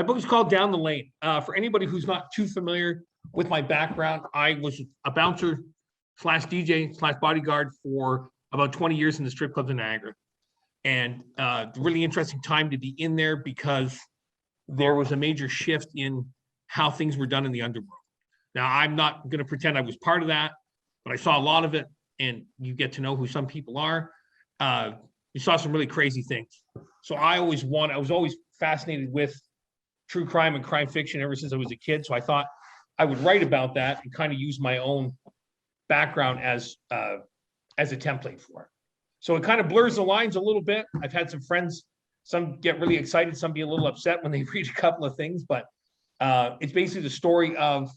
book is called Down the Lane. For anybody who's not too familiar with my background, I was a bouncer slash DJ slash bodyguard for about 20 years in the strip clubs in Niagara. And really interesting time to be in there because there was a major shift in how things were done in the underworld. Now, I'm not going to pretend I was part of that, but I saw a lot of it, and you get to know who some people are. You saw some really crazy things. So I was always fascinated with true crime and crime fiction ever since I was a kid. So I thought I would write about that and kind of use my own background as a template for it. So it kind of blurs the lines a little bit. I've had some friends, some get really excited, some be a little upset when they read a couple of things, but it's basically the story of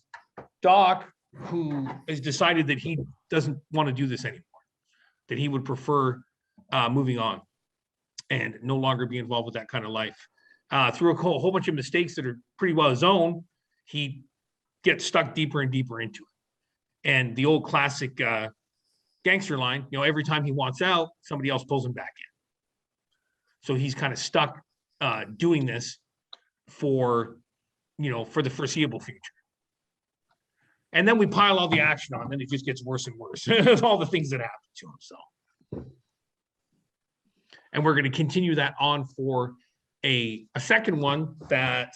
Doc, who has decided that he doesn't want to do this anymore, that he would prefer moving on and no longer be involved with that kind of life. Through a whole bunch of mistakes that are pretty well his own, he gets stuck deeper and deeper into it. And the old classic gangster line, every time he wants out, somebody else pulls him back in. So he's kind of stuck doing this for the foreseeable future. And then we pile all the action on, and it just gets worse and worse. All the things that happen to him. So, and we're going to continue that on for a second one that,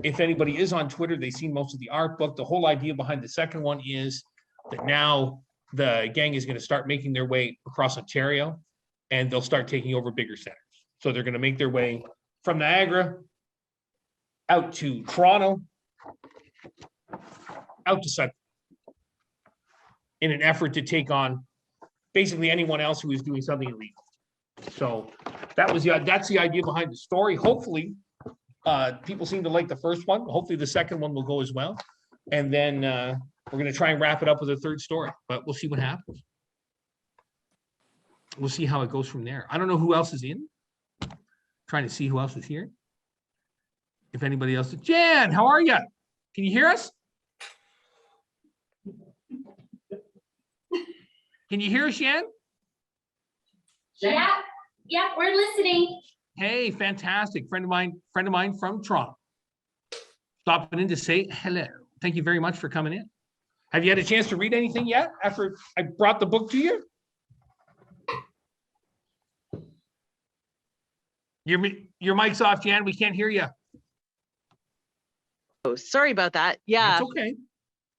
if anybody is on Twitter, they've seen most of the art book. The whole idea behind the second one is that now the gang is going to start making their way across Ontario, and they'll start taking over bigger centers. So they're going to make their way from Niagara out to Toronto, out to Sudbury, in an effort to take on basically anyone else who is doing something illegal. So that's the idea behind the story. Hopefully, people seem to like the first one. Hopefully, the second one will go as well. And then we're going to try and wrap it up with a third story, but we'll see what happens. We'll see how it goes from there. I don't know who else is in. Trying to see who else is here. If anybody else is. Jan, how are you? Can you hear us? Can you hear us, Jan? Yeah, we're listening. Hey, fantastic. Friend of mine from Toronto. Stopping in to say hello. Thank you very much for coming in. Have you had a chance to read anything yet after I brought the book to you? Your mic's off, Jan. We can't hear you. Oh, sorry about that. Yeah. It's okay.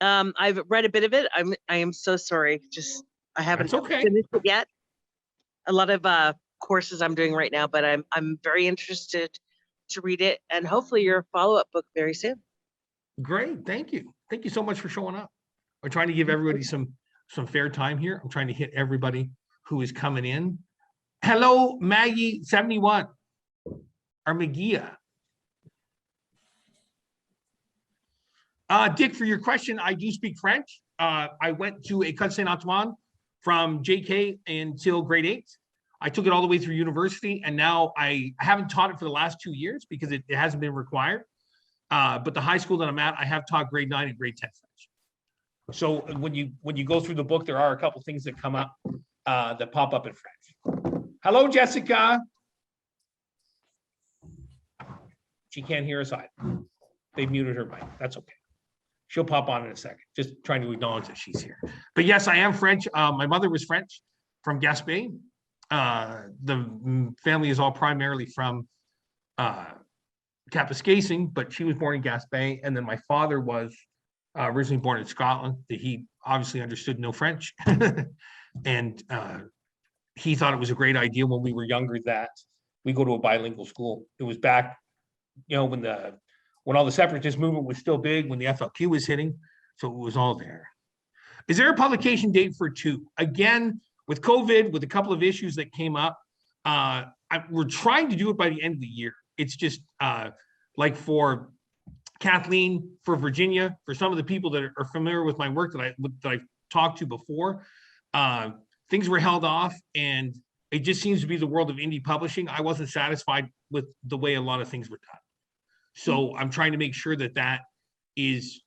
I've read a bit of it. I am so sorry. Just I haven't finished it yet. A lot of courses I'm doing right now, but I'm very interested to read it, and hopefully your follow-up book very soon. Great. Thank you. Thank you so much for showing up. We're trying to give everybody some fair time here. I'm trying to hit everybody who is coming in. Hello, Maggie 71. Armagia. Dick, for your question, I do speak French. I went to École Saint-Antoine from JK until grade 8. I took it all the way through university, and now I haven't taught it for the last 2 years because it hasn't been required. But the high school that I'm at, I have taught grade 9 and grade 10 French. So when you go through the book, there are a couple things that come up that pop up in French. Hello, Jessica. She can't hear us either. They've muted her mic. That's okay. She'll pop on in a second. Just trying to acknowledge that she's here. But yes, I am French. My mother was French from Gaspé. The family is all primarily from Kapuskasing, but she was born in Gaspé. And then my father was originally born in Scotland. He obviously understood no French. And he thought it was a great idea when we were younger that we go to a bilingual school. It was back, when all the separatist movement was still big, when the FLQ was hitting. So it was all there. Is there a publication date for 2? Again, with COVID, with a couple of issues that came up, we're trying to do it by the end of the year. It's just like for Kathleen, for Virginia, for some of the people that are familiar with my work that I've talked to before, things were held off, and it just seems to be the world of indie publishing. I wasn't satisfied with the way a lot of things were done. So I'm trying to make sure that is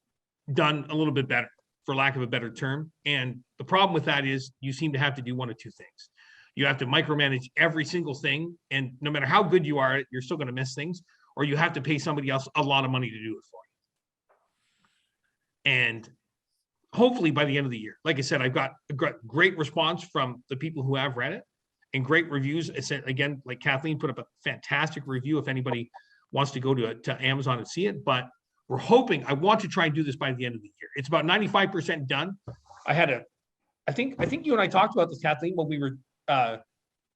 done a little bit better, for lack of a better term. And the problem with that is you seem to have to do one of two things. You have to micromanage every single thing, and no matter how good you are, you're still going to miss things. or you have to pay somebody else a lot of money to do it for you. And hopefully by the end of the year, like I said, I've got a great response from the people who have read it and great reviews. It's, again, like Kathleen put up a fantastic review if anybody wants to go to Amazon and see it. But we're hoping, I want to try and do this by the end of the year. It's about 95% done. I think you and I talked about this, Kathleen, when we were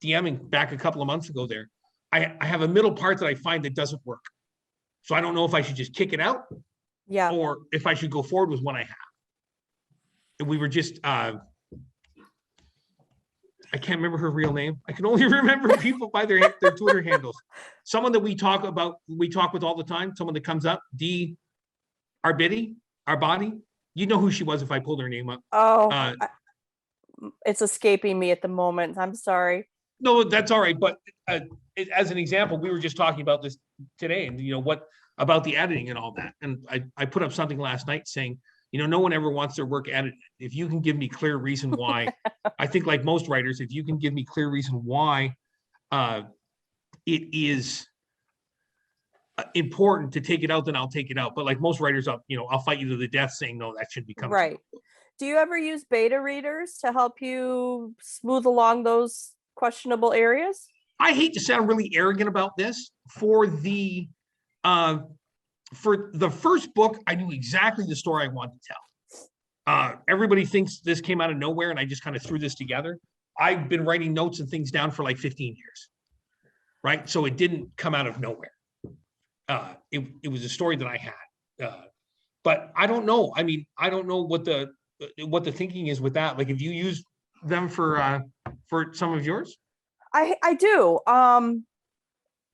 DMing back a couple of months ago there. I have a middle part that I find that doesn't work. So I don't know if I should just kick it out, or if I should go forward with what I have. And we were just, I can't remember her real name. I can only remember people by their Twitter handles. Someone that we talk with all the time, someone that comes up, Arbidi. You know who she was if I pulled her name up. Oh, it's escaping me at the moment. I'm sorry. No, that's all right. But as an example, we were just talking about this today, and what about the editing and all that. And I put up something last night saying, no one ever wants their work edited. If you can give me clear reason why, I think like most writers, if you can give me clear reason why it is important to take it out, then I'll take it out. But like most writers, I'll fight you to the death saying, no, that should be coming. Right. Do you ever use beta readers to help you smooth along those questionable areas? I hate to sound really arrogant about this. For the first book, I knew exactly the story I wanted to tell. Everybody thinks this came out of nowhere and I just kind of threw this together. I've been writing notes and things down for like 15 years, right? So it didn't come out of nowhere. It was a story that I had. But I don't know. I mean, I don't know what the thinking is with that. Like, have you used them for some of yours? I do.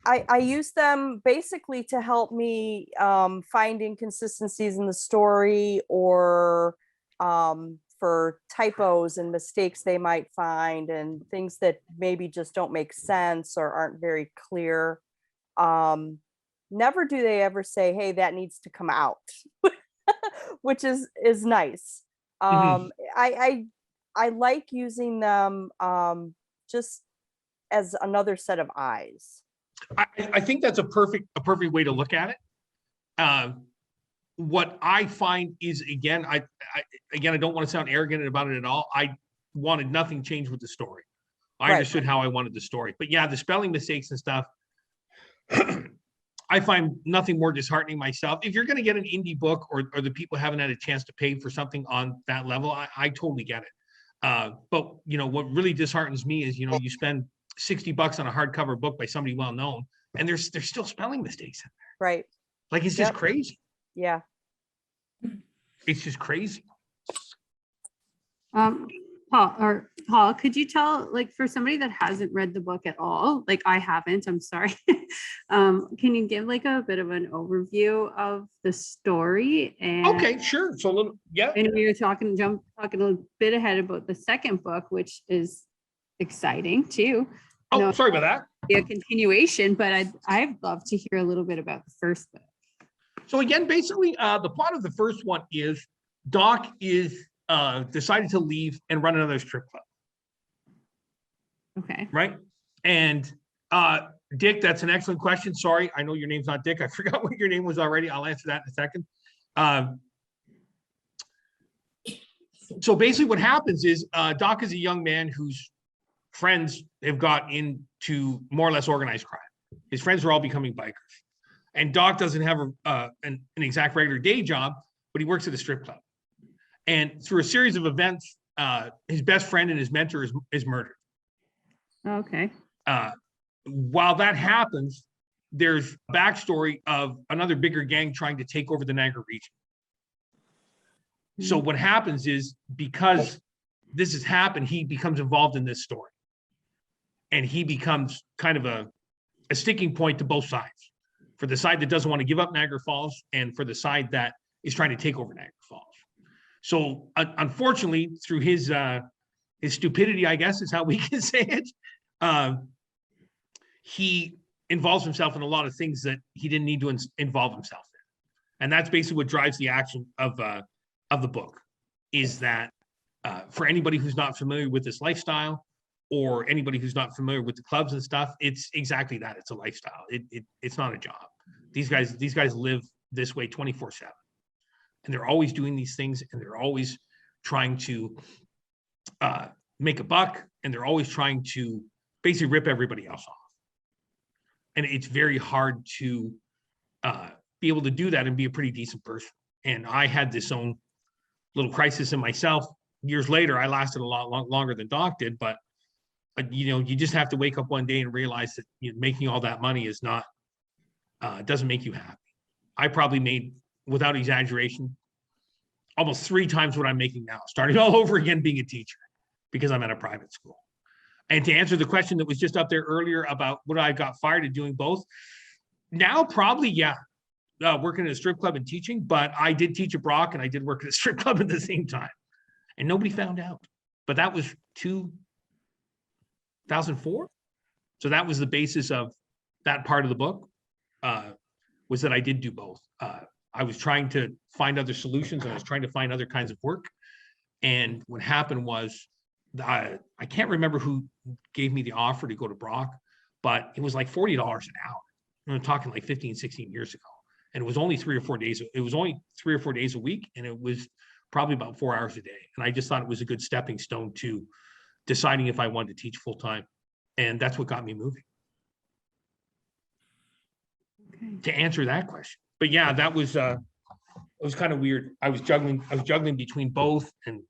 I use them basically to help me find inconsistencies in the story, or for typos and mistakes they might find, and things that maybe just don't make sense or aren't very clear. Never do they ever say, hey, that needs to come out, which is nice. I like using them just as another set of eyes. I think that's a perfect way to look at it. What I find is, again, I don't want to sound arrogant about it at all. I wanted nothing changed with the story. I understood how I wanted the story. But yeah, the spelling mistakes and stuff, I find nothing more disheartening myself. If you're going to get an indie book, or the people haven't had a chance to pay for something on that level, I totally get it. But what really disheartens me is, you spend $60 on a hardcover book by somebody well known, and there's still spelling mistakes in there. Right. Like, it's just crazy. Yeah. It's just crazy. Paul, could you tell, like, for somebody that hasn't read the book at all, like I haven't, I'm sorry. Can you give like a bit of an overview of the story? And okay, sure. So and we were talking a bit ahead about the second book, which is exciting too. Oh, sorry about that. A continuation, but I'd love to hear a little bit about the first book. So again, basically, the plot of the first one is Doc is decided to leave and run another strip club. Okay. Right. And Dick, that's an excellent question. Sorry, I know your name's not Dick. I forgot what your name was already. I'll answer that in a second. So basically what happens is Doc is a young man whose friends have got into more or less organized crime. His friends are all becoming bikers. And Doc doesn't have an exact regular day job, but he works at a strip club. And through a series of events, his best friend and his mentor is murdered. Okay. While that happens, there's a backstory of another bigger gang trying to take over the Niagara region. So what happens is, because this has happened, he becomes involved in this story. And he becomes kind of a sticking point to both sides. For the side that doesn't want to give up Niagara Falls, and for the side that is trying to take over Niagara Falls. So unfortunately, through his stupidity, I guess is how we can say it, he involves himself in a lot of things that he didn't need to involve himself in. And that's basically what drives the action of the book, is that for anybody who's not familiar with this lifestyle, or anybody who's not familiar with the clubs and stuff, it's exactly that. It's a lifestyle. It's not a job. these guys live this way 24/7. And they're always doing these things, and they're always trying to make a buck, and they're always trying to basically rip everybody else off. And it's very hard to be able to do that and be a pretty decent person. And I had this own little crisis in myself. Years later, I lasted a lot longer than Doc did, but you just have to wake up one day and realize that making all that money is not, doesn't make you happy. I probably made, without exaggeration, almost 3 times what I'm making now, starting all over again being a teacher, because I'm at a private school. And to answer the question that was just up there earlier about what I got fired at doing both, now probably, yeah, working at a strip club and teaching, but I did teach at Brock and I did work at a strip club at the same time. And nobody found out. But that was 2004. So that was the basis of that part of the book, was that I did do both. I was trying to find other solutions, and I was trying to find other kinds of work. And what happened was, I can't remember who gave me the offer to go to Brock, but it was like $40 an hour. I'm talking like 15, 16 years ago. And it was only 3 or 4 days. It was only 3 or 4 days a week. And it was probably about 4 hours a day. And I just thought it was a good stepping stone to deciding if I wanted to teach full time. And that's what got me moving. Okay. To answer that question. But yeah, that was it was kind of weird. I was juggling between both, and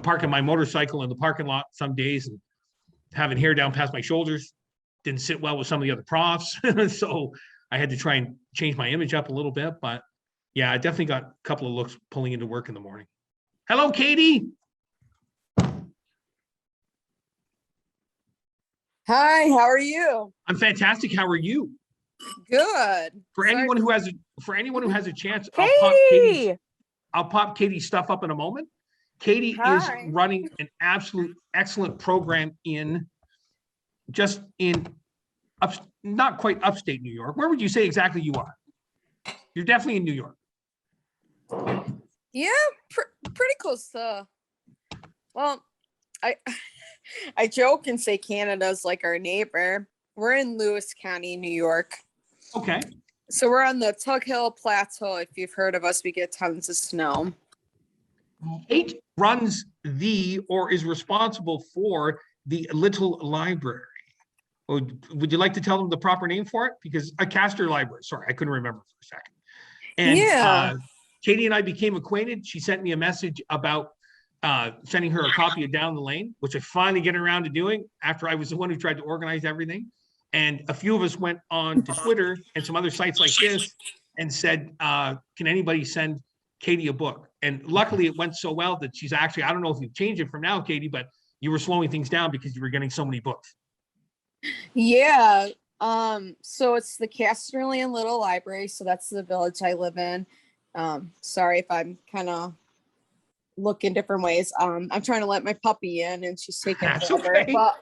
parking my motorcycle in the parking lot some days and having hair down past my shoulders didn't sit well with some of the other profs. So I had to try and change my image up a little bit. But yeah, I definitely got a couple of looks pulling into work in the morning. Hello, Katie. Hi, how are you? I'm fantastic. How are you? Good. For anyone who has a chance, Katie! I'll pop Katie's stuff up in a moment. Katie Hi. is running an absolute excellent program not quite upstate New York. Where would you say exactly you are? You're definitely in New York. Yeah, pretty close to. Well, I joke and say Canada's like our neighbor. We're in Lewis County, New York. Okay. So we're on the Tug Hill Plateau. If you've heard of us, we get tons of snow. Kate runs or is responsible for the Little Library. Would you like to tell them the proper name for it? Because a Castor Library. Sorry, I couldn't remember for a second. And Yeah. Katie and I became acquainted. She sent me a message about sending her a copy of Down the Lane, which I finally get around to doing after I was the one who tried to organize everything. And a few of us went on to Twitter and some other sites like this and said, can anybody send Katie a book? And luckily it went so well that she's actually, I don't know if you've changed it from now, Katie, but you were slowing things down because you were getting so many books. Yeah. So it's the Casterland Little Library. So that's the village I live in. Sorry if I'm kind of looking different ways. I'm trying to let my puppy in and she's taking forever. Okay. But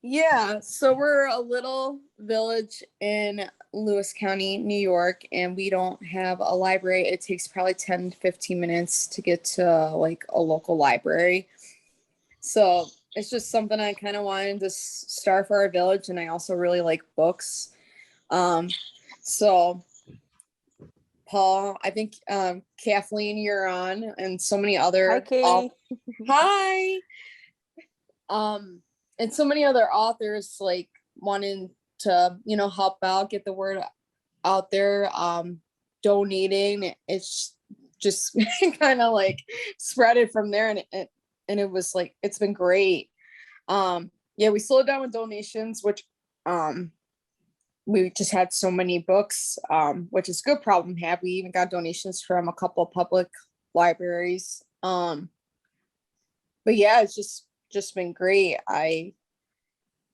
yeah, so we're a little village in Lewis County, New York, and we don't have a library. It takes probably 10 to 15 minutes to get to like a local library. So it's just something I kind of wanted to start for our village, and I also really like books. So Paul, I think Kathleen, you're on, and so many other. Hi, Katie. Hi. And so many other authors like wanting to, help out, get the word out there, donating. It's just kind of like spread it from there, and it was like, it's been great. Yeah, we slowed down with donations, which we just had so many books, which is a good problem to have. We even got donations from a couple of public libraries. But yeah, it's just been great. I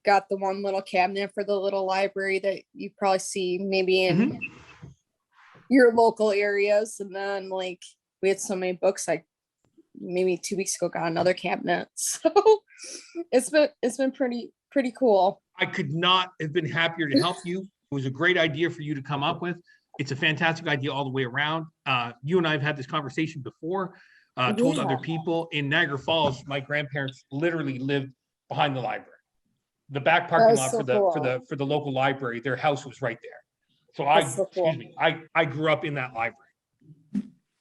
got the one little cabinet for the little library that you probably see maybe in your local areas. And then like we had so many books, like maybe 2 weeks ago got another cabinet. So it's been pretty cool. I could not have been happier to help you. It was a great idea for you to come up with. It's a fantastic idea all the way around. You and I have had this conversation before, told other people. In Niagara Falls, my grandparents literally lived behind the library. The back parking lot for the local library, their house was right there. So That's so cool. excuse me, I grew up in that library.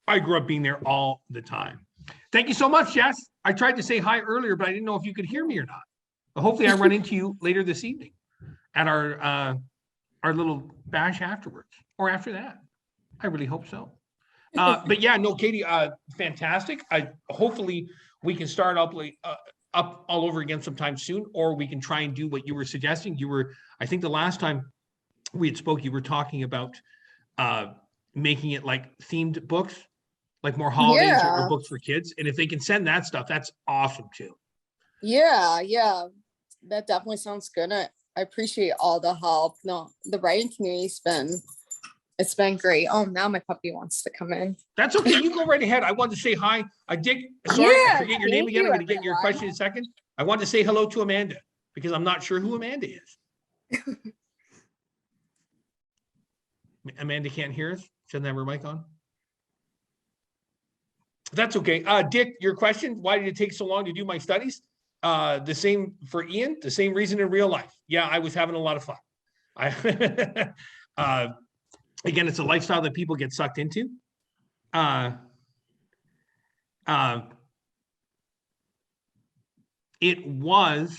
I grew up being there all the time. Thank you so much, Jess. I tried to say hi earlier, but I didn't know if you could hear me or not. But hopefully I run into you later this evening at our little bash afterwards or after that. I really hope so. But yeah, no, Katie, fantastic. Hopefully we can start up all over again sometime soon, or we can try and do what you were suggesting. I think the last time we had spoke, you were talking about making it like themed books, like more holidays or books for kids. And if they can send that stuff, that's awesome too. Yeah, that definitely sounds good. I appreciate all the help. No, the writing community's it's been great. Oh, now my puppy wants to come in. That's okay. You go right ahead. I wanted to say hi. I forget your name again. I'm going to get your question in a second. I wanted to say hello to Amanda because I'm not sure who Amanda is. Amanda can't hear us. She doesn't have her mic on. That's okay. Dick, your question, why did it take so long to do my studies? The same for Ian, the same reason in real life. Yeah, I was having a lot of fun. Again, it's a lifestyle that people get sucked into. It was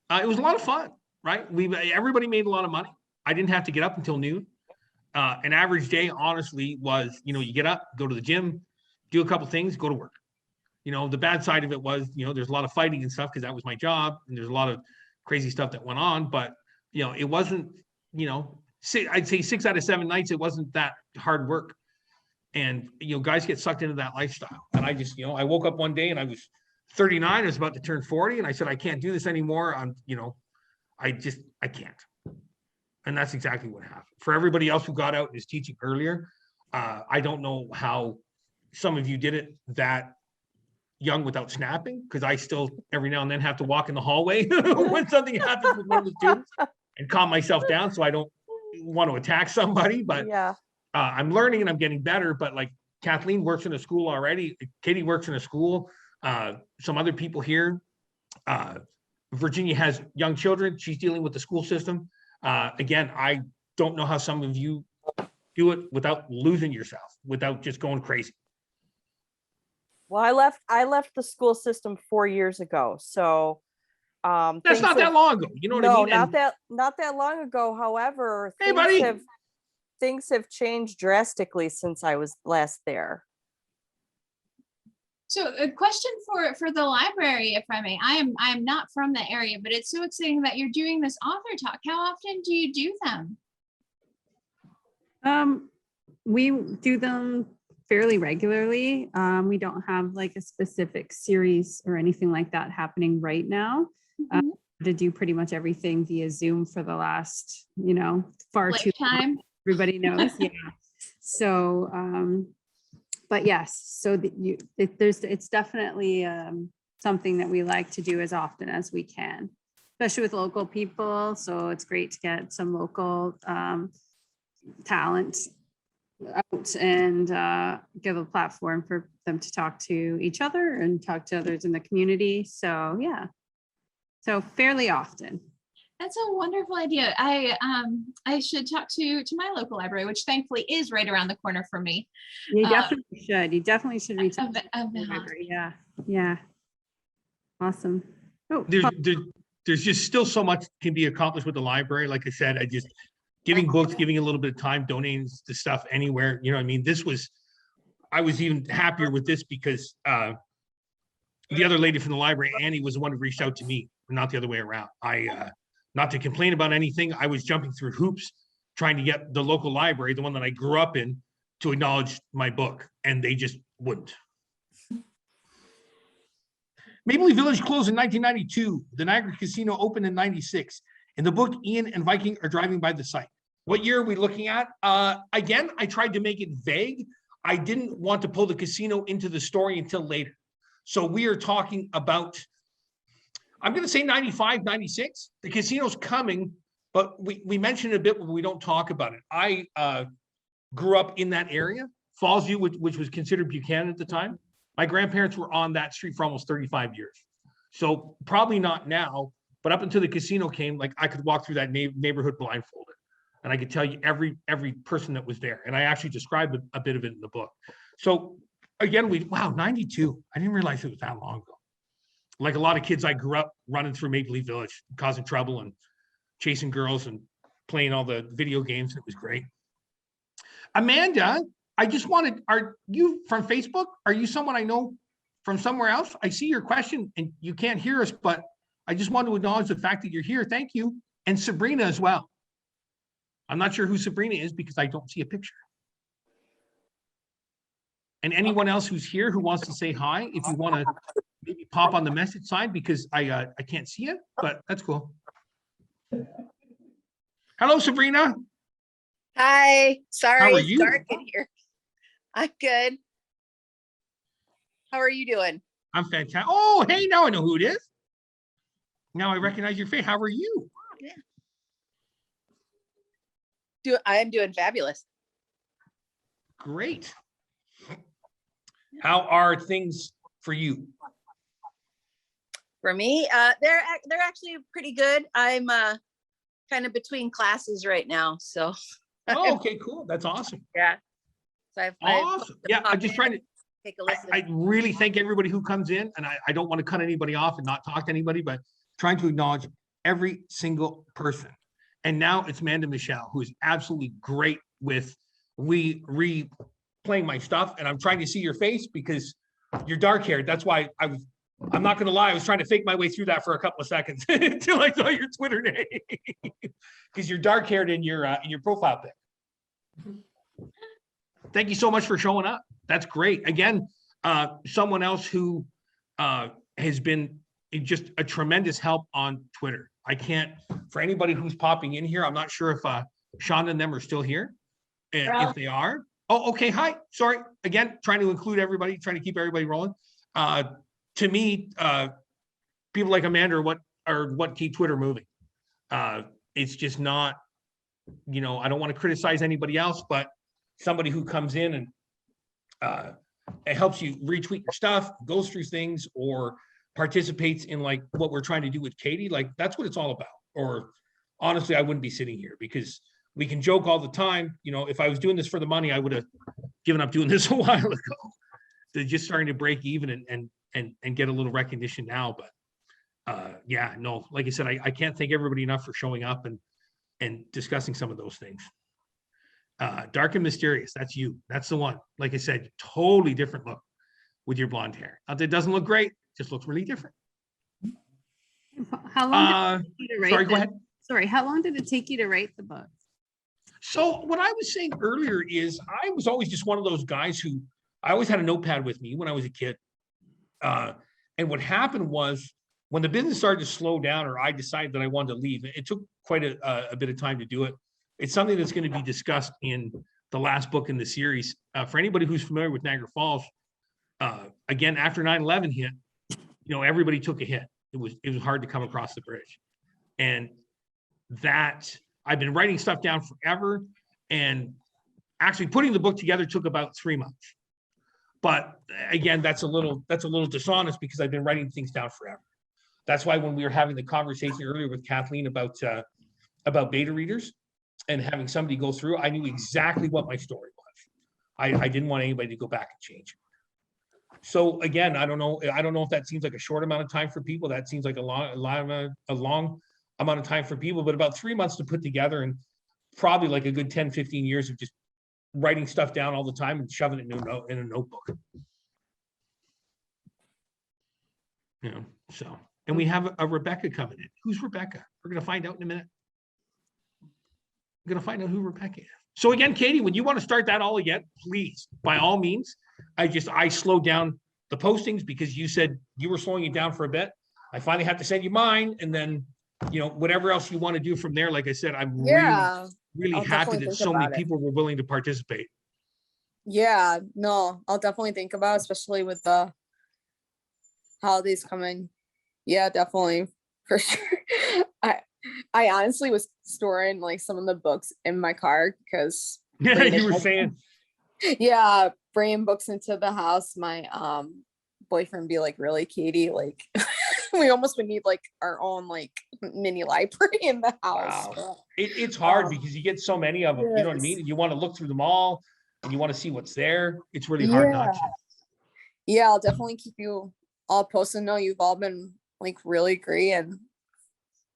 a lot of fun, right? Everybody made a lot of money. I didn't have to get up until noon. An average day, honestly, was, you get up, go to the gym, do a couple things, go to work. The bad side of it was, there's a lot of fighting and stuff because that was my job, and there's a lot of crazy stuff that went on. But it wasn't, I'd say 6 out of 7 nights, it wasn't that hard work. And guys get sucked into that lifestyle. And I just, I woke up one day and I was 39. I was about to turn 40, and I said, I can't do this anymore. I can't. And that's exactly what happened. For everybody else who got out and is teaching earlier, I don't know how some of you did it that young without snapping, because I still every now and then have to walk in the hallway when something happens with one of the students and calm myself down so I don't want to attack somebody. But yeah, I'm learning and I'm getting better. But like Kathleen works in a school already. Katie works in a school. Some other people here. Virginia has young children. She's dealing with the school system. Again, I don't know how some of you do it without losing yourself, without just going crazy. Well, I left the school system 4 years ago. So that's not that long ago. You know what I mean? Not that long ago. However, hey, things have changed drastically since I was last there. So a question for the library, if I may. I am not from the area, but it's so exciting that you're doing this author talk. How often do you do them? We do them fairly regularly. We don't have like a specific series or anything like that happening right now. To do pretty much everything via Zoom for the last, far too long. Everybody knows. Yeah. So, but yes, so it's definitely something that we like to do as often as we can, especially with local people. So it's great to get some local talent out and give a platform for them to talk to each other and talk to others in the community. So yeah, so fairly often. That's a wonderful idea. I should talk to my local library, which thankfully is right around the corner from me. You definitely should. You definitely should reach out to the library. Yeah. Awesome. Oh, there's just still so much can be accomplished with the library. Like I said, giving books, giving a little bit of time, donating the stuff anywhere. You know what I mean? I was even happier with this because the other lady from the library, Annie, was the one who reached out to me, not the other way around. Not to complain about anything, I was jumping through hoops trying to get the local library, the one that I grew up in, to acknowledge my book, and they just wouldn't. Maple Leaf Village closed in 1992. The Niagara Casino opened in 96. In the book, Ian and Viking are driving by the site. What year are we looking at? Again, I tried to make it vague. I didn't want to pull the casino into the story until later. So we are talking about, I'm going to say 95, 96. The casino's coming, but we mentioned it a bit when we don't talk about it. I grew up in that area, Fallsview, which was considered Buchanan at the time. My grandparents were on that street for almost 35 years. So probably not now, but up until the casino came, like I could walk through that neighborhood blindfolded. and I could tell you every person that was there. And I actually described a bit of it in the book. So again, wow, 92. I didn't realize it was that long ago. Like a lot of kids, I grew up running through Maple Leaf Village, causing trouble and chasing girls and playing all the video games. It was great. Amanda, I just wanted, are you from Facebook? Are you someone I know from somewhere else? I see your question and you can't hear us, but I just want to acknowledge the fact that you're here. Thank you. And Sabrina as well. I'm not sure who Sabrina is because I don't see a picture. And anyone else who's here who wants to say hi, if you want to maybe pop on the message sign because I can't see it, but that's cool. Hello, Sabrina. Hi, sorry, How are it's you? dark in here. I'm good. How are you doing? I'm fantastic. Oh, hey, now I know who it is. Now I recognize your face. How are you? I am doing fabulous. Great. How are things for you? For me, they're actually pretty good. I'm kind of between classes right now, so. Oh, okay, cool. That's awesome. Yeah. So Awesome. Yeah, I'm just trying to take a listen. I really thank everybody who comes in, and I don't want to cut anybody off and not talk to anybody, but trying to acknowledge every single person. And now it's Amanda Michelle, who is absolutely great with replaying my stuff. And I'm trying to see your face because you're dark haired. That's why I'm not going to lie. I was trying to fake my way through that for a couple of seconds until I saw your Twitter name because you're dark haired in your profile pic. Thank you so much for showing up. That's great. Again, someone else who has been just a tremendous help on Twitter. I can't, for anybody who's popping in here, I'm not sure if Sean and them are still here. And if they are, oh, okay. Hi, sorry. Again, trying to include everybody, trying to keep everybody rolling. To me, people like Amanda are what keep Twitter moving. It's just not, I don't want to criticize anybody else, but somebody who comes in and it helps you retweet your stuff, goes through things, or participates in like what we're trying to do with Katie. Like that's what it's all about. Or honestly, I wouldn't be sitting here because we can joke all the time. If I was doing this for the money, I would have given up doing this a while ago. They're just starting to break even and get a little recognition now. But yeah, no, like I said, I can't thank everybody enough for showing up and discussing some of those things. Dark and Mysterious, that's you. That's the one. Like I said, totally different look with your blonde hair. Not that it doesn't look great, just looks really different. How long did it take you to write sorry, go ahead. Sorry, how long did it take you to write the book? So what I was saying earlier is I was always just one of those guys who I always had a notepad with me when I was a kid. And what happened was when the business started to slow down or I decided that I wanted to leave, it took quite a bit of time to do it. It's something that's going to be discussed in the last book in the series. For anybody who's familiar with Niagara Falls, again, after 9/11 hit, everybody took a hit. It was hard to come across the bridge. And that I've been writing stuff down forever, and actually putting the book together took about 3 months. But again, that's a little dishonest because I've been writing things down forever. That's why when we were having the conversation earlier with Kathleen about beta readers and having somebody go through, I knew exactly what my story was. I didn't want anybody to go back and change it. So again, I don't know if that seems like a short amount of time for people. That seems like a long amount of time for people, but about 3 months to put together, and probably like a good 10, 15 years of just writing stuff down all the time and shoving it in a notebook. So, and we have a Rebecca coming in. Who's Rebecca? We're going to find out in a minute. We're going to find out who Rebecca is. So again, Katie, when you want to start that all again, please, by all means. I slowed down the postings because you said you were slowing it down for a bit. I finally had to send you mine, and then whatever else you want to do from there. Like I said, I'm really happy that so many people were willing to participate. Yeah, no, I'll definitely think about it, especially with the holidays coming. Yeah, definitely, for sure. I honestly was storing like some of the books in my car because you were saying, yeah, bringing books into the house. My boyfriend be like, really, Katie, like we almost would need like our own like mini library in the house. Wow. It's hard because you get so many of them, you know what I mean? And you want to look through them all and you want to see what's there. It's really hard not to. Yeah, I'll definitely keep you all posted. No, you've all been like really great, and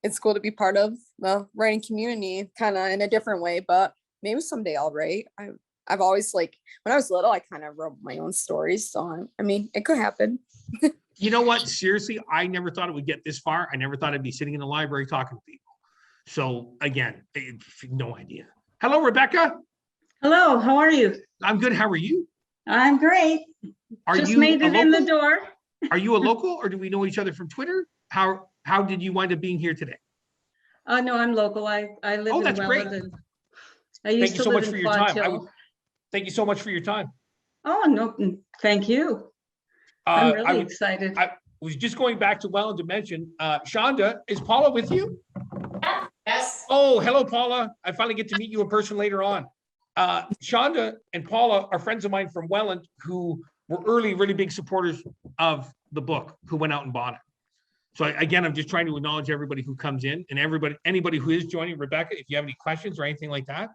it's cool to be part of the writing community, kind of in a different way, but maybe someday I'll write. I've always like, when I was little, I kind of wrote my own stories. So I mean, it could happen. You know what? Seriously, I never thought it would get this far. I never thought I'd be sitting in the library talking to people. So again, no idea. Hello, Rebecca. Hello, how are you? I'm good. How are you? I'm great. Just made it in the door. Are you a local, or do we know each other from Twitter? How did you wind up being here today? No, I'm local. I live in that's great. Welland. I used Thank you to so live much for in your Quad time. Hill. Thank you so much for your time. Oh, no, thank you. I'm really excited. I was just going back to Welland to mention, Shonda, is Paula with you? Yes. Oh, hello, Paula. I finally get to meet you in person later on. Shonda and Paula are friends of mine from Welland who were early, really big supporters of the book, who went out and bought it. So again, I'm just trying to acknowledge everybody who comes in, and anybody who is joining. Rebecca, if you have any questions or anything like that,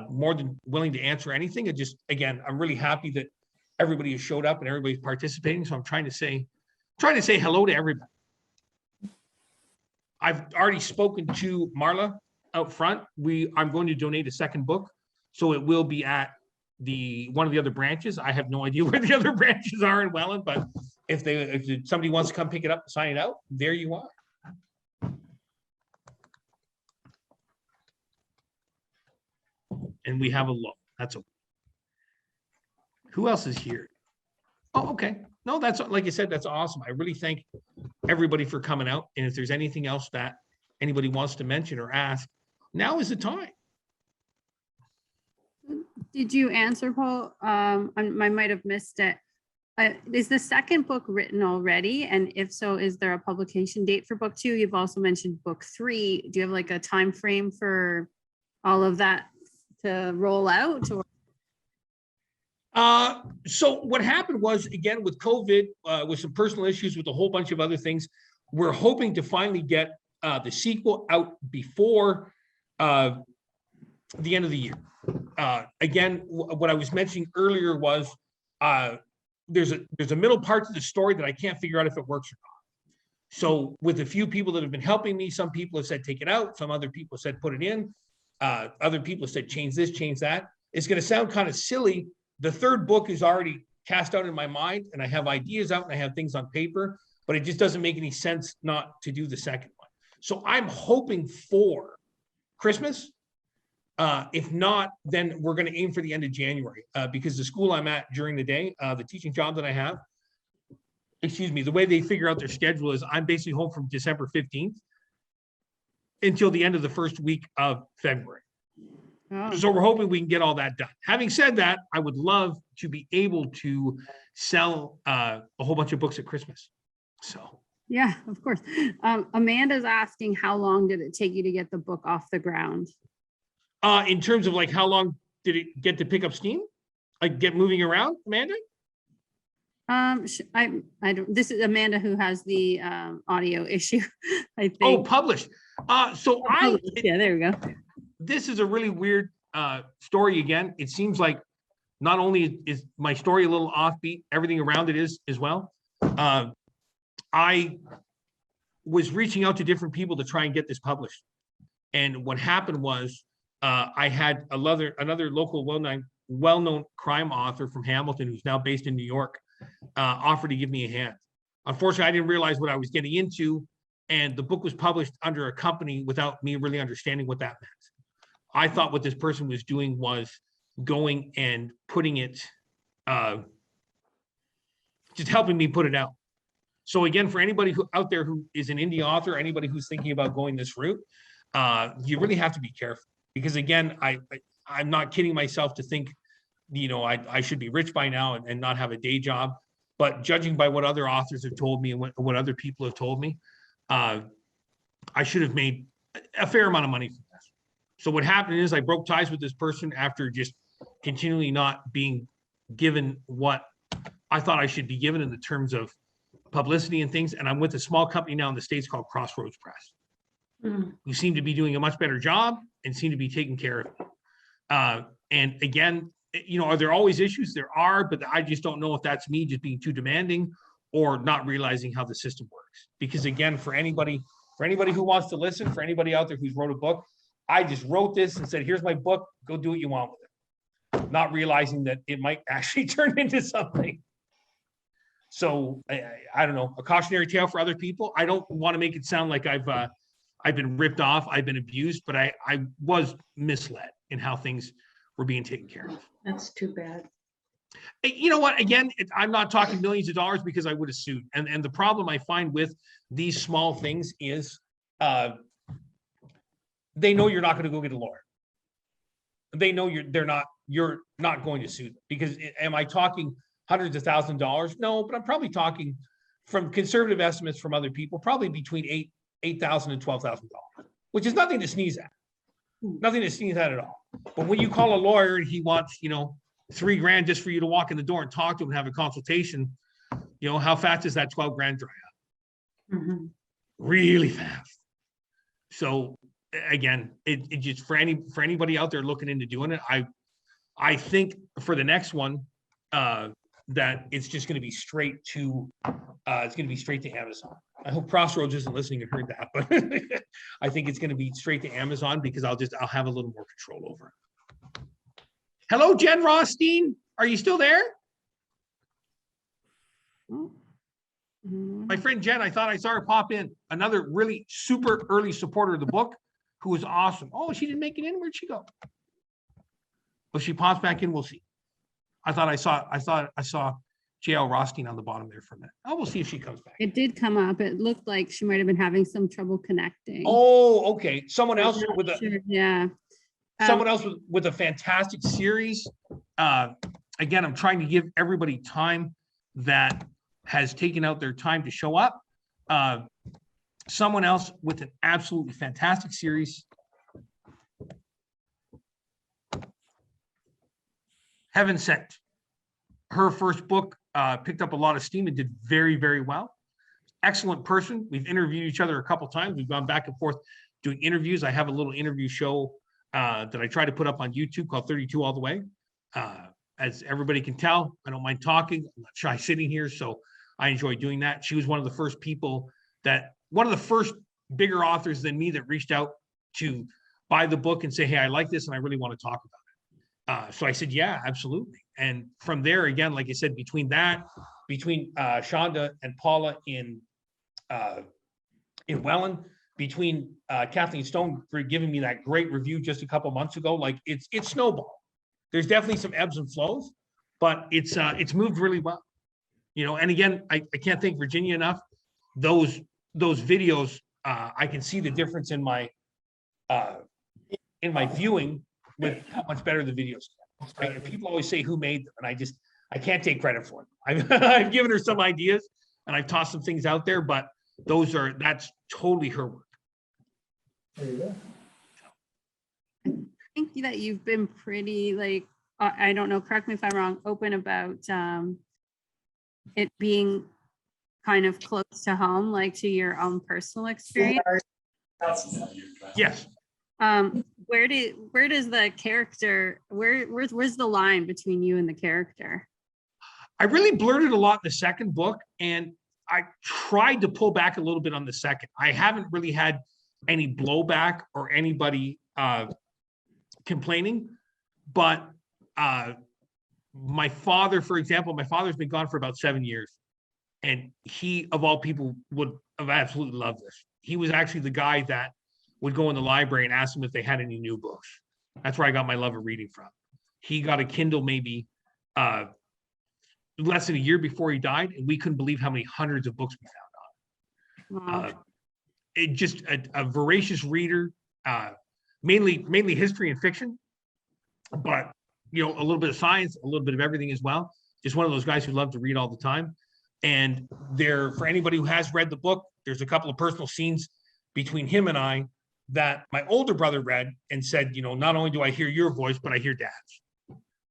more than willing to answer anything. And just, again, I'm really happy that everybody has showed up and everybody's participating. So I'm trying to say hello to everybody. I've already spoken to Marla out front. I'm going to donate a second book. So it will be at one of the other branches. I have no idea where the other branches are in Welland, but if somebody wants to come pick it up and sign it out, there you are. And we have a look. That's okay. Who else is here? Oh, okay. No, that's, like I said, that's awesome. I really thank everybody for coming out. And if there's anything else that anybody wants to mention or ask, now is the time. Did you answer, Paul? I might have missed it. Is the second book written already? And if so, is there a publication date for book 2? You've also mentioned book 3. Do you have like a time frame for all of that to roll out? Or? So what happened was, again, with COVID, with some personal issues, with a whole bunch of other things, we're hoping to finally get the sequel out before the end of the year. Again, what I was mentioning earlier was there's a middle part to the story that I can't figure out if it works or not. So with a few people that have been helping me, some people have said take it out, some other people said put it in, other people said change this, change that. It's going to sound kind of silly. The third book is already cast out in my mind, and I have ideas out and I have things on paper, but it just doesn't make any sense not to do the second one. So I'm hoping for Christmas. If not, then we're going to aim for the end of January because the school I'm at during the day, the teaching job that I have, the way they figure out their schedule is I'm basically home from December 15th until the end of the first week of February. Oh. So we're hoping we can get all that done. Having said that, I would love to be able to sell a whole bunch of books at Christmas. So. Yeah, of course. Amanda's asking, how long did it take you to get the book off the ground? In terms of like how long did it get to pick up steam, like get moving around, Amanda? I don't. This is Amanda who has the audio issue. I think. Oh, published. So yeah, there we go. This is a really weird story. Again, it seems like not only is my story a little offbeat, everything around it is as well. I was reaching out to different people to try and get this published, and what happened was. I had another local well-known crime author from Hamilton who's now based in New York offered to give me a hand. Unfortunately, I didn't realize what I was getting into, and the book was published under a company without me really understanding what that meant. I thought what this person was doing was going and putting it, just helping me put it out. So again, for anybody out there who is an indie author, anybody who's thinking about going this route, you really have to be careful. Because again, I'm not kidding myself to think, I should be rich by now and not have a day job. But judging by what other authors have told me and what other people have told me, I should have made a fair amount of money from this. So what happened is I broke ties with this person after just continually not being given what I thought I should be given in the terms of publicity and things. And I'm with a small company now in the States called Crossroads Press. Who seem to be doing a much better job and seem to be taking care of it. And again, you know, are there always issues? There are, but I just don't know if that's me just being too demanding or not realizing how the system works. Because again, for anybody who wants to listen, for anybody out there who's wrote a book, I just wrote this and said, here's my book, go do what you want with it. Not realizing that it might actually turn into something. So I don't know, a cautionary tale for other people. I don't want to make it sound like I've been ripped off, I've been abused, but I was misled in how things were being taken care of. That's too bad. You know what, again, I'm not talking millions of dollars because I would have sued. And the problem I find with these small things is they know you're not going to go get a lawyer. They know you're not going to sue them, because am I talking hundreds of thousands of dollars? No, but I'm probably talking, from conservative estimates from other people, probably between $8,000 and $12,000, which is nothing to sneeze at. Nothing to sneeze at all. But when you call a lawyer and he wants, you know, $3,000 just for you to walk in the door and talk to him and have a consultation, you know, how fast does that 12 grand dry up? Really fast. So again, it just, for anybody out there looking into doing it, I think for the next one, that it's just going to be straight to Amazon. I hope Crossroads isn't listening and heard that, but I think it's going to be straight to Amazon, because I'll have a little more control over it. Hello, Jen Rothstein. Are you still there? My friend Jen, I thought I saw her pop in. Another really super early supporter of the book, who was awesome. Oh, she didn't make it in. Where'd she go? If she pops back in, we'll see. I thought I saw JL Rothstein on the bottom there for a minute. Oh, we'll see if she comes back. It did come up. It looked like she might have been having some trouble connecting. Oh, okay. Someone else with a Sure, yeah. someone else with a fantastic series. Again, I'm trying to give everybody time that has taken out their time to show up. Someone else with an absolutely fantastic series. Heaven Sent. Her first book picked up a lot of steam and did very, very well. Excellent person. We've interviewed each other a couple times. We've gone back and forth doing interviews. I have a little interview show that I try to put up on YouTube called 32 All the Way. As everybody can tell, I don't mind talking. I'm not shy sitting here, so I enjoy doing that. She was one of the first people one of the first bigger authors than me that reached out to buy the book and say, hey, I like this and I really want to talk about it. So I said, yeah, absolutely. And from there, again, like I said, between Shonda and Paula in Welland, between Kathleen Stone for giving me that great review just a couple months ago, like it's snowballed. There's definitely some ebbs and flows, but it's moved really well. You know, and again, I can't thank Virginia enough. Those videos, I can see the difference in my viewing with how much better the videos are. Right? And people always say who made them, and I can't take credit for them. I've given her some ideas and I've tossed some things out there, but that's totally her work. There you go. I think that you've been pretty, like, I don't know, correct me if I'm wrong, open about it being kind of close to home, like to your own personal experience. Yes. Where does the character, where's the line between you and the character? I really blurted a lot in the second book, and I tried to pull back a little bit on the second. I haven't really had any blowback or anybody complaining, but my father, for example, my father's been gone for about 7 years, and he, of all people, would have absolutely loved this. He was actually the guy that would go in the library and ask them if they had any new books. That's where I got my love of reading from. He got a Kindle maybe less than a year before he died, and we couldn't believe how many hundreds of books we found on it. Wow. It just a voracious reader, mainly history and fiction, but you know, a little bit of science, a little bit of everything as well. Just one of those guys who loved to read all the time. And for anybody who has read the book, there's a couple of personal scenes between him and I that my older brother read and said, you know, not only do I hear your voice, but I hear Dad's.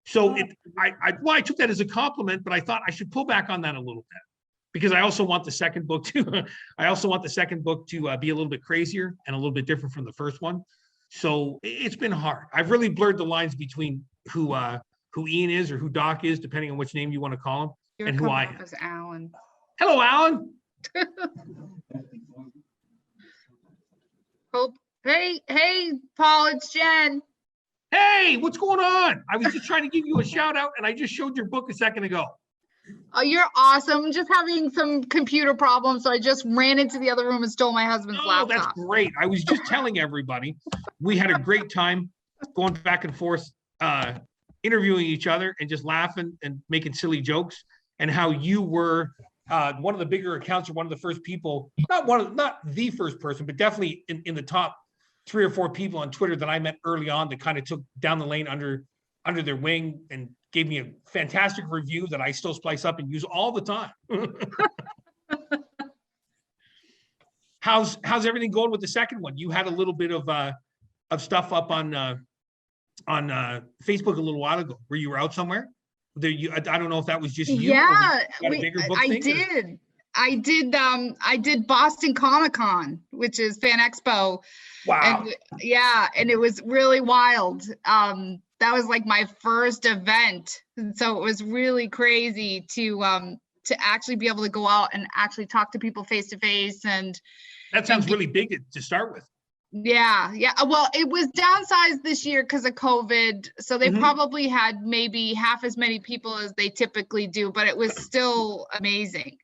So I took that as a compliment, but I thought I should pull back on that a little bit. because I also want the second book to be a little bit crazier and a little bit different from the first one. So it's been hard. I've really blurred the lines between who Ian is or who Doc is, depending on which name you want to call him, You're and who I coming am. up as Alan. Hello, Alan. Hope. Hey, Paul, it's Jen. Hey, what's going on? I was just trying to give you a shout out, and I just showed your book a second ago. Oh, you're awesome. Just having some computer problems, so I just ran into the other room and stole my husband's laptop. That's great. I was just telling everybody we had a great time going back and forth, interviewing each other and just laughing and making silly jokes, and how you were one of the bigger accounts, or one of the first people, not the first person, but definitely in the top 3 or 4 people on Twitter that I met early on that kind of took down the lane under their wing and gave me a fantastic review that I still splice up and use all the time. How's everything going with the second one? You had a little bit of stuff up on Facebook a little while ago where you were out somewhere. I don't know if that was just you. Yeah, I did Boston Comic-Con, which is Fan Expo. Wow. And it was really wild. That was like my first event. And so it was really crazy to actually be able to go out and actually talk to people face to face. And that sounds really big to start with. Yeah. Well, it was downsized this year because of COVID. So they probably had maybe half as many people as they typically do, but it was still amazing.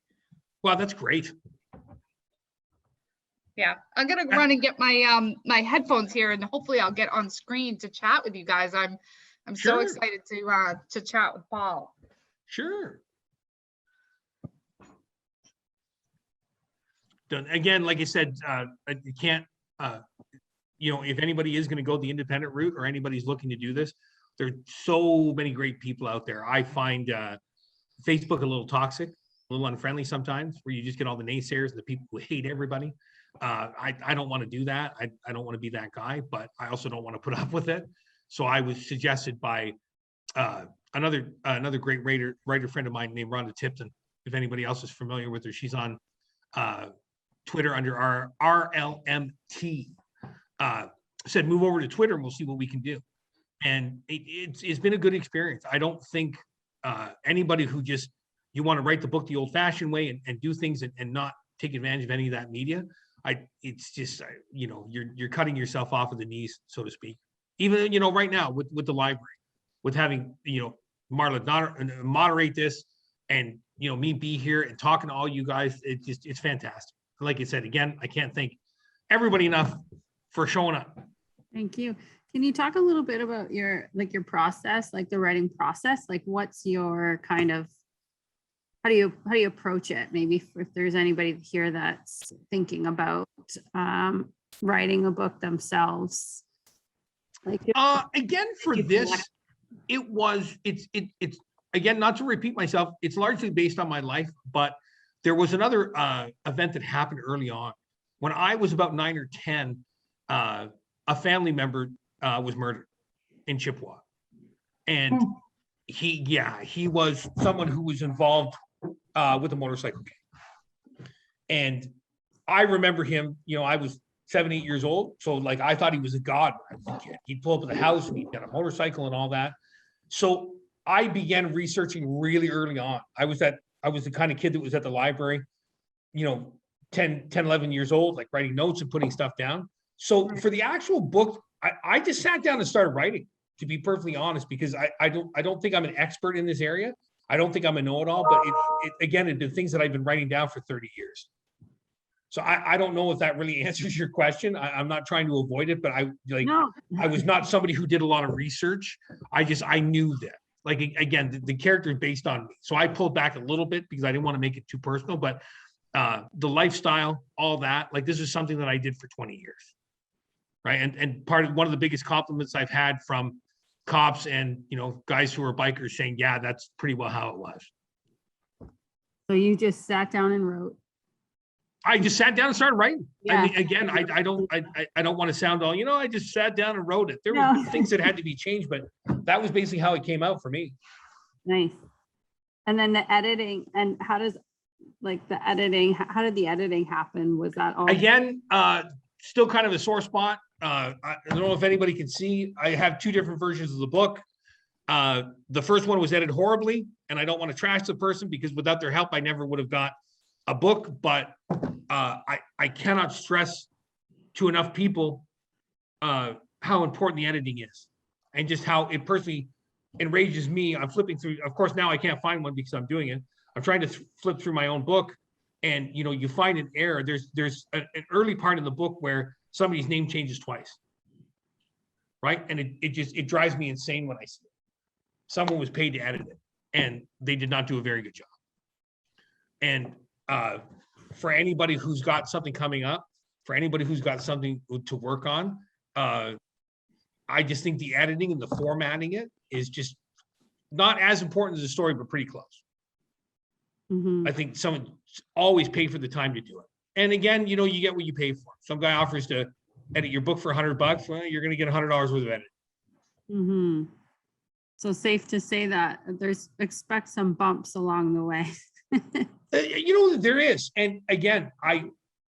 Wow, that's great. Yeah, I'm gonna run and get my my headphones here, and hopefully I'll get on screen to chat with you guys. I'm so excited to chat with Paul. Sure. Done again, like I said, you can't. If anybody is going to go the independent route, or anybody's looking to do this, there's so many great people out there. I find Facebook a little toxic, a little unfriendly sometimes, where you just get all the naysayers and the people who hate everybody. I don't want to do that. I don't want to be that guy, but I also don't want to put up with it. So I was suggested by another great writer friend of mine named Rhonda Tipton. If anybody else is familiar with her, she's on Twitter under our RLMT. Said move over to Twitter and we'll see what we can do. And it's been a good experience. I don't think anybody who just you want to write the book the old-fashioned way and do things and not take advantage of any of that media. It's just you're cutting yourself off at the knees, so to speak. Even right now with the library, with having Marla moderate this, and me be here and talking to all you guys, it's fantastic. Like I said again, I can't thank everybody enough for showing up. Thank you. Can you talk a little bit about your process, like the writing process? Like what's your kind of, how do you approach it? Maybe if there's anybody here that's thinking about writing a book themselves. Like again, for this, it's again, not to repeat myself, it's largely based on my life, but there was another event that happened early on. When I was about 9 or 10, a family member was murdered in Chippewa. And he was someone who was involved with a motorcycle gang. And I remember him, I was 7, 8 years old. So like, I thought he was a god when I was a kid. He'd pull up at the house and he'd get a motorcycle and all that. So I began researching really early on. I was the kind of kid that was at the library, 10, 11 years old, like writing notes and putting stuff down. So for the actual book, I just sat down and started writing, to be perfectly honest, because I don't think I'm an expert in this area. I don't think I'm a know-it-all, but it's been things that I've been writing down for 30 years. So I don't know if that really answers your question. I'm not trying to avoid it, but I was not somebody who did a lot of research. I knew that. Like, again, the character is based on me. So I pulled back a little bit because I didn't want to make it too personal, but the lifestyle, all that, like this is something that I did for 20 years. Right. And one of the biggest compliments I've had from cops and, guys who are bikers saying, yeah, that's pretty well how it was. So you just sat down and wrote? I just sat down and started writing. Yeah. I mean, again, I don't want to sound all, I just sat down and wrote it. There were things that had to be changed, but that was basically how it came out for me. Nice. And then the editing, and how does like the editing, how did the editing happen? Was that all? Again, still kind of a sore spot. I don't know if anybody can see, I have 2 different versions of the book. The first one was edited horribly, and I don't want to trash the person because without their help, I never would have got a book. But I cannot stress to enough people how important the editing is, and just how it personally enrages me. I'm flipping through. Of course, now I can't find one because I'm doing it. I'm trying to flip through my own book, and you find an error. There's an early part in the book where somebody's name changes twice, right? And it drives me insane when I see it. Someone was paid to edit it, and they did not do a very good job. And for anybody who's got something coming up, for anybody who's got something to work on, I just think the editing and the formatting it is just not as important as the story, but pretty close. I think someone always pay for the time to do it. And again, you get what you pay for. Some guy offers to edit your book for $100. Well, you're going to get $100 worth of editing. So safe to say that expect some bumps along the way. There is. And again,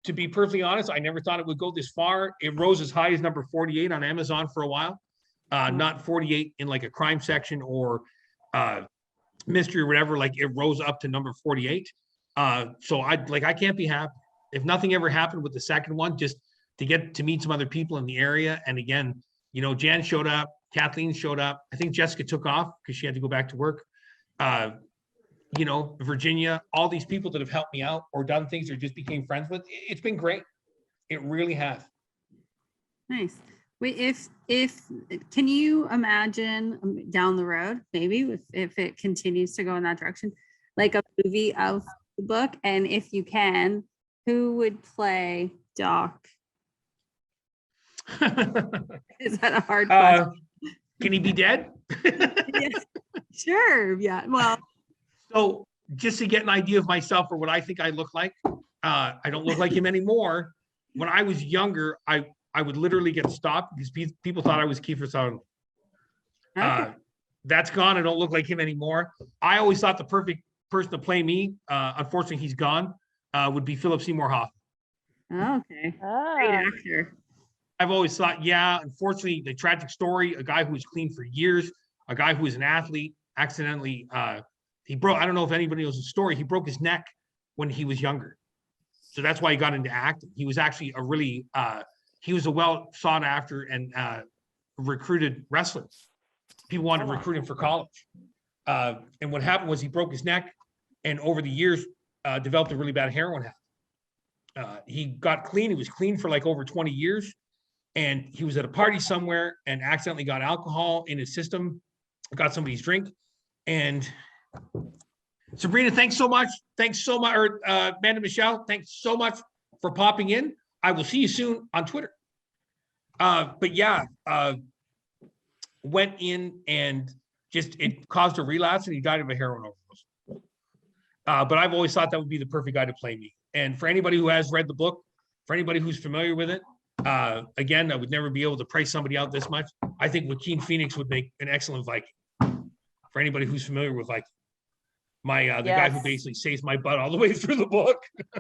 to be perfectly honest, I never thought it would go this far. It rose as high as number 48 on Amazon for a while. Not 48 in like a crime section or mystery or whatever. Like it rose up to number 48. So I can't be happy. If nothing ever happened with the second one, just to get to meet some other people in the area. And again, Jan showed up, Kathleen showed up. I think Jessica took off because she had to go back to work. Virginia, all these people that have helped me out or done things or just became friends with, it's been great. It really has. Nice. Wait, if can you imagine down the road, maybe if it continues to go in that direction, like a movie of the book, and if you can, who would play Doc? Is that a hard question? Can he be dead? Yes. Sure. Yeah. Well. So just to get an idea of myself or what I think I look like, I don't look like him anymore. When I was younger, I would literally get stopped because people thought I was Kiefer Sutherland. Okay. That's gone. I don't look like him anymore. I always thought the perfect person to play me, unfortunately he's gone, would be Philip Seymour Hoffman. Okay. Great actor. I've always thought, unfortunately, the tragic story, a guy who was clean for years, a guy who was an athlete, accidentally, I don't know if anybody knows the story, he broke his neck when he was younger. So that's why he got into acting. He was actually he was a well sought after and recruited wrestler. People wanted to recruit him for college. And what happened was he broke his neck and over the years developed a really bad heroin habit. He got clean. He was clean for like over 20 years. And he was at a party somewhere and accidentally got alcohol in his system, got somebody's drink. And Sabrina, thanks so much. Thanks so much. Or Amanda Michelle, thanks so much for popping in. I will see you soon on Twitter. Went in and it caused a relapse and he died of a heroin overdose. But I've always thought that would be the perfect guy to play me. And for anybody who has read the book, for anybody who's familiar with it, again, I would never be able to price somebody out this much. I think Joaquin Phoenix would make an excellent Viking. For anybody who's familiar with Viking, the guy who basically saves my butt all the way through the book.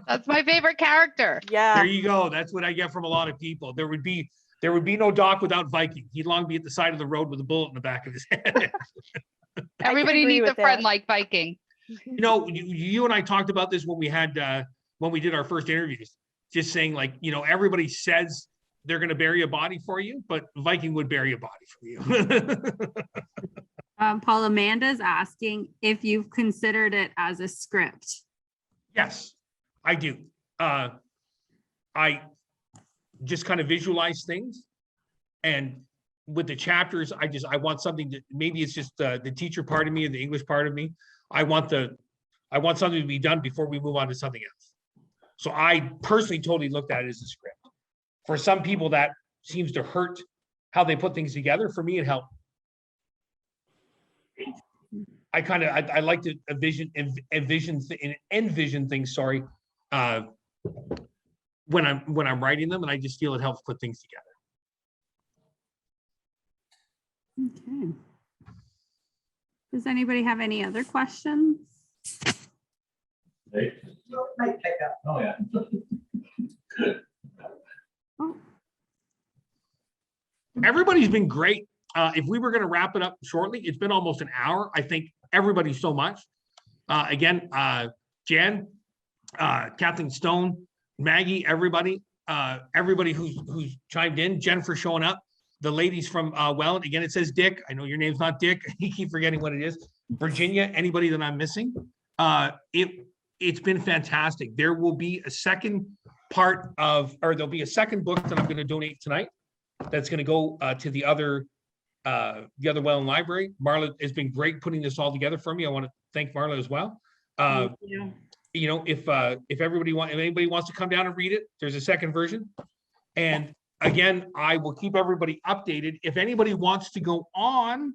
That's my favorite character. Yeah. There you go. That's what I get from a lot of people. There would be no Doc without Viking. He'd long be at the side of the road with a bullet in the back of his head. Everybody needs a friend like Viking. You and I talked about this when we did our first interviews. Just saying, everybody says they're going to bury a body for you, but Viking would bury a body for you. Paul, Amanda's asking if you've considered it as a script. Yes, I do. I just kind of visualize things, and with the chapters, I want something that maybe it's just the teacher part of me and the English part of me. I want something to be done before we move on to something else. So I personally totally looked at it as a script. For some people, that seems to hurt how they put things together. For me, it helped. I like to envision things. Sorry, when I'm writing them, and I just feel it helps put things together. Okay. Does anybody have any other questions? Hey. Oh, yeah. Everybody's been great. If we were going to wrap it up shortly, it's been almost an hour. I thank everybody so much. Again, Jan, Kathleen Stone, Maggie, everybody who's chimed in, Jen for showing up, the ladies from Welland. Again, it says Dick. I know your name's not Dick. You keep forgetting what it is. Virginia, anybody that I'm missing. It's been fantastic. There will be a second part of, or there'll be a second book that I'm going to donate tonight. That's going to go to the other Welland Library. Marla has been great putting this all together for me. I want to thank Marla as well. You know, if anybody wants to come down and read it, there's a second version. And again, I will keep everybody updated. If anybody wants to go on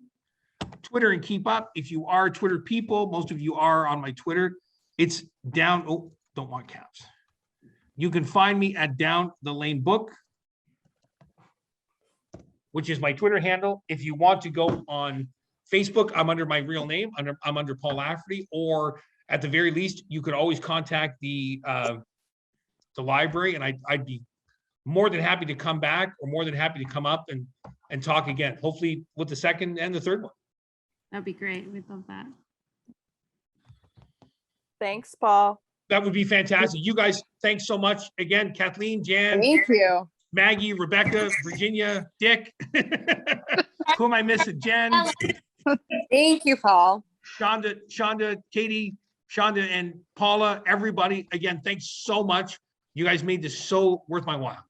Twitter and keep up, if you are Twitter people, most of you are on my Twitter. It's down. Oh, don't want caps. You can find me at Down the Lane Book, which is my Twitter handle. If you want to go on Facebook, I'm under my real name. I'm under Paul Lafferty, or at the very least, you could always contact the library, and I'd be more than happy to come back, or more than happy to come up and talk again, hopefully with the second and the third one. That'd be great. We'd love that. Thanks, Paul. That would be fantastic. You guys, thanks so much. Again, Kathleen, Jan. Thank you. Maggie, Rebecca, Virginia, Dick. Who am I missing? Jen. Thank you, Paul. Shonda, Katie, Shonda, and Paula, everybody. Again, thanks so much. You guys made this so worth my while.